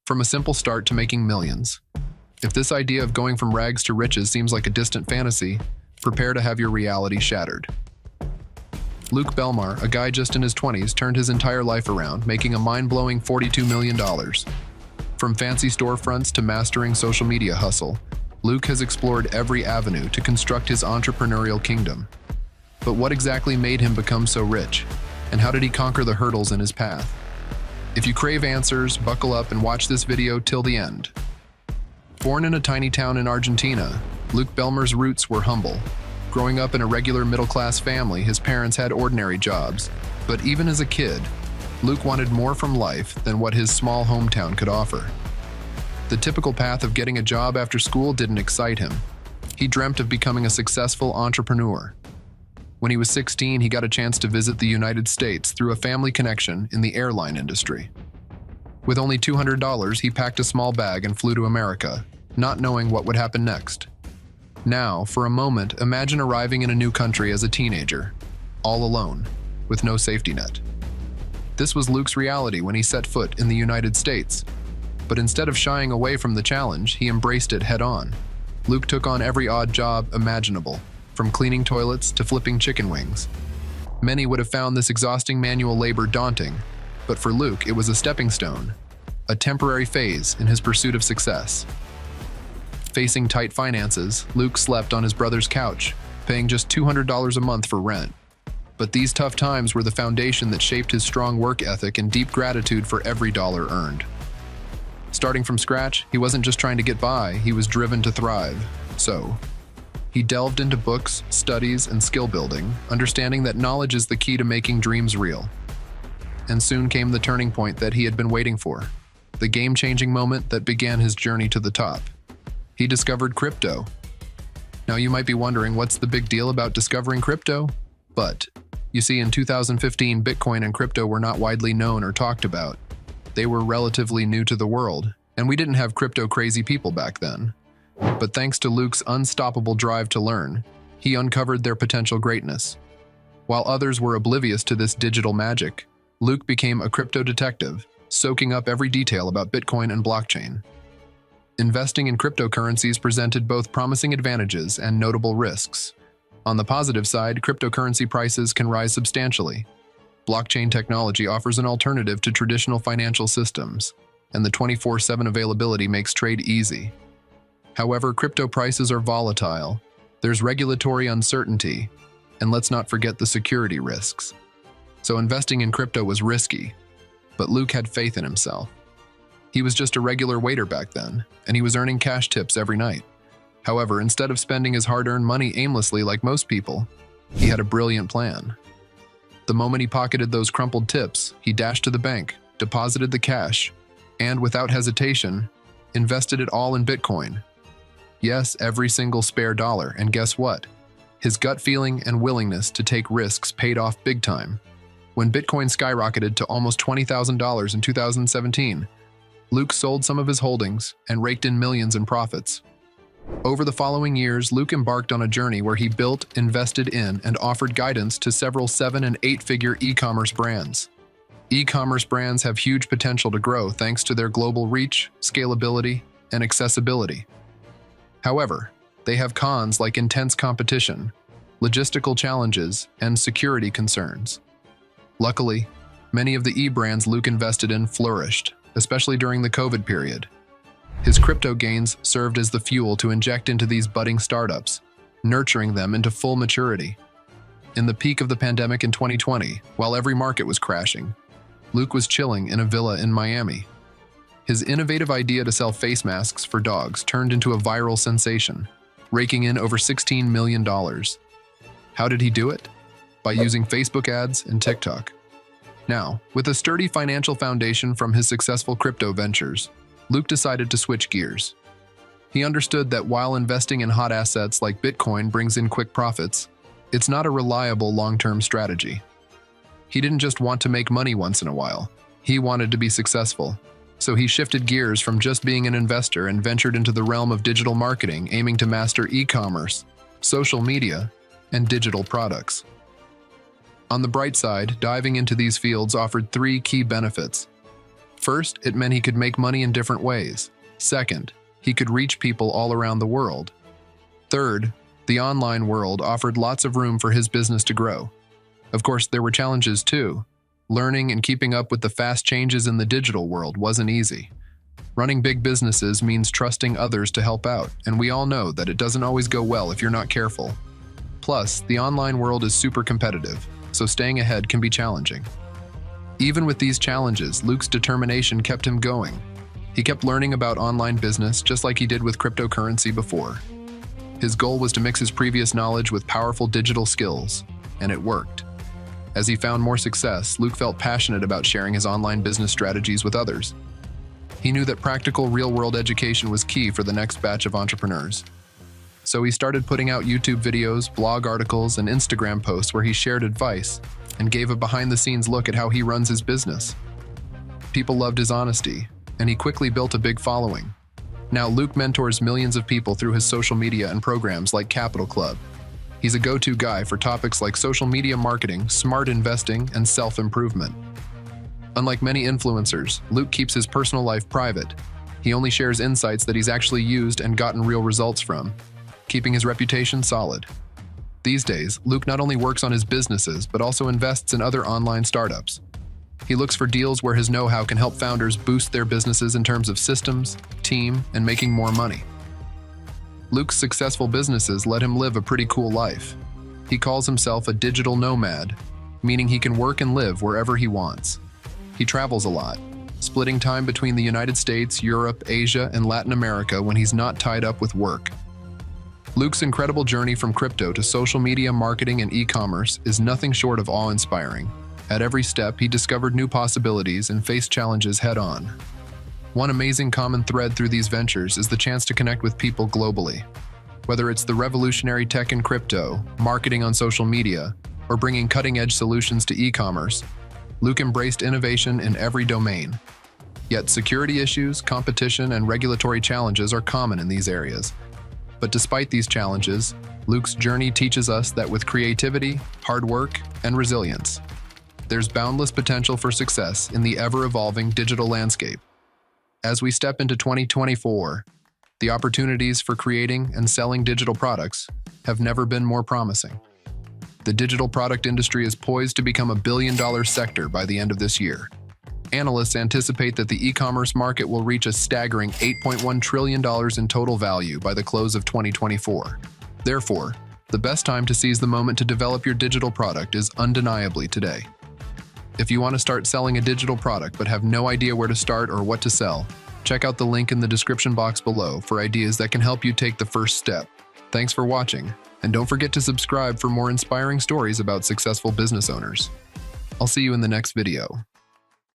from a simple start to making millions. If this idea of going from rags to riches seems like a distant fantasy, prepare to have your reality shattered. Luke Belmar, a guy just in his 20s, turned his entire life around, making a mind-blowing $42 million. From fancy storefronts to mastering social media hustle, Luke has explored every avenue to construct his entrepreneurial kingdom. But what exactly made him become so rich? And how did he conquer the hurdles in his path? If you crave answers, buckle up and watch this video till the end. Born in a tiny town in Argentina, Luke Belmar's roots were humble. Growing up in a regular middle-class family, his parents had ordinary jobs. But even as a kid, Luke wanted more from life than what his small hometown could offer. The typical path of getting a job after school didn't excite him. He dreamt of becoming a successful entrepreneur. When he was 16, he got a chance to visit the United States through a family connection in the airline industry. With only $200, he packed a small bag and flew to America, not knowing what would happen next. Now, for a moment, imagine arriving in a new country as a teenager, all alone, with no safety net. This was Luke's reality when he set foot in the United States. But instead of shying away from the challenge, he embraced it head-on. Luke took on every odd job imaginable, from cleaning toilets to flipping chicken wings. Many would have found this exhausting manual labor daunting, but for Luke, it was a stepping stone, a temporary phase in his pursuit of success. Facing tight finances, Luke slept on his brother's couch, paying just $200 a month for rent. But these tough times were the foundation that shaped his strong work ethic and deep gratitude for every dollar earned. Starting from scratch, he wasn't just trying to get by, he was driven to thrive. So, he delved into books, studies, and skill building, understanding that knowledge is the key to making dreams real. And soon came the turning point that he had been waiting for, the game-changing moment that began his journey to the top. He discovered crypto. Now you might be wondering, what's the big deal about discovering crypto? But, you see, in 2015, Bitcoin and crypto were not widely known or talked about. They were relatively new to the world, and we didn't have crypto-crazy people back then. But thanks to Luke's unstoppable drive to learn, he uncovered their potential greatness. While others were oblivious to this digital magic, Luke became a crypto detective, soaking up every detail about Bitcoin and blockchain. Investing in cryptocurrencies presented both promising advantages and notable risks. On the positive side, cryptocurrency prices can rise substantially. Blockchain technology offers an alternative to traditional financial systems, and the 24/7 availability makes trade easy. However, crypto prices are volatile, there's regulatory uncertainty, and let's not forget the security risks. So investing in crypto was risky, but Luke had faith in himself. He was just a regular waiter back then, and he was earning cash tips every night. However, instead of spending his hard-earned money aimlessly like most people, he had a brilliant plan. The moment he pocketed those crumpled tips, he dashed to the bank, deposited the cash, and without hesitation, invested it all in Bitcoin. Yes, every single spare dollar, and guess what? His gut feeling and willingness to take risks paid off big time. When Bitcoin skyrocketed to almost $20,000 in 2017, Luke sold some of his holdings and raked in millions in profits. Over the following years, Luke embarked on a journey where he built, invested in, and offered guidance to several 7- and 8-figure e-commerce brands. E-commerce brands have huge potential to grow thanks to their global reach, scalability, and accessibility. However, they have cons like intense competition, logistical challenges, and security concerns. Luckily, many of the e-brands Luke invested in flourished, especially during the COVID period. His crypto gains served as the fuel to inject into these budding startups, nurturing them into full maturity. In the peak of the pandemic in 2020, while every market was crashing, Luke was chilling in a villa in Miami. His innovative idea to sell face masks for dogs turned into a viral sensation, raking in over $16 million. How did he do it? By using Facebook ads and TikTok. Now, with a sturdy financial foundation from his successful crypto ventures, Luke decided to switch gears. He understood that while investing in hot assets like Bitcoin brings in quick profits, it's not a reliable long-term strategy. He didn't just want to make money once in a while. He wanted to be successful. So he shifted gears from just being an investor and ventured into the realm of digital marketing, aiming to master e-commerce, social media, and digital products. On the bright side, diving into these fields offered 3 key benefits. First, it meant he could make money in different ways. Second, he could reach people all around the world. Third, the online world offered lots of room for his business to grow. Of course, there were challenges too. Learning and keeping up with the fast changes in the digital world wasn't easy. Running big businesses means trusting others to help out, and we all know that it doesn't always go well if you're not careful. Plus, the online world is super competitive, so staying ahead can be challenging. Even with these challenges, Luke's determination kept him going. He kept learning about online business just like he did with cryptocurrency before. His goal was to mix his previous knowledge with powerful digital skills, and it worked. As he found more success, Luke felt passionate about sharing his online business strategies with others. He knew that practical, real-world education was key for the next batch of entrepreneurs. So he started putting out YouTube videos, blog articles, and Instagram posts where he shared advice and gave a behind-the-scenes look at how he runs his business. People loved his honesty, and he quickly built a big following. Now Luke mentors millions of people through his social media and programs like Capital Club. He's a go-to guy for topics like social media marketing, smart investing, and self-improvement. Unlike many influencers, Luke keeps his personal life private. He only shares insights that he's actually used and gotten real results from, keeping his reputation solid. These days, Luke not only works on his businesses, but also invests in other online startups. He looks for deals where his know-how can help founders boost their businesses in terms of systems, team, and making more money. Luke's successful businesses let him live a pretty cool life. He calls himself a digital nomad, meaning he can work and live wherever he wants. He travels a lot, splitting time between the United States, Europe, Asia, and Latin America when he's not tied up with work. Luke's incredible journey from crypto to social media marketing and e-commerce is nothing short of awe-inspiring. At every step, he discovered new possibilities and faced challenges head-on. One amazing common thread through these ventures is the chance to connect with people globally. Whether it's the revolutionary tech in crypto, marketing on social media, or bringing cutting-edge solutions to e-commerce, Luke embraced innovation in every domain. Yet security issues, competition, and regulatory challenges are common in these areas. But despite these challenges, Luke's journey teaches us that with creativity, hard work, and resilience, there's boundless potential for success in the ever-evolving digital landscape. As we step into 2024, the opportunities for creating and selling digital products have never been more promising. The digital product industry is poised to become a billion-dollar sector by the end of this year. Analysts anticipate that the e-commerce market will reach a staggering $8.1 trillion in total value by the close of 2024. Therefore, the best time to seize the moment to develop your digital product is undeniably today. If you want to start selling a digital product but have no idea where to start or what to sell, check out the link in the description box below for ideas that can help you take the first step. Thanks for watching, and don't forget to subscribe for more inspiring stories about successful business owners. I'll see you in the next video.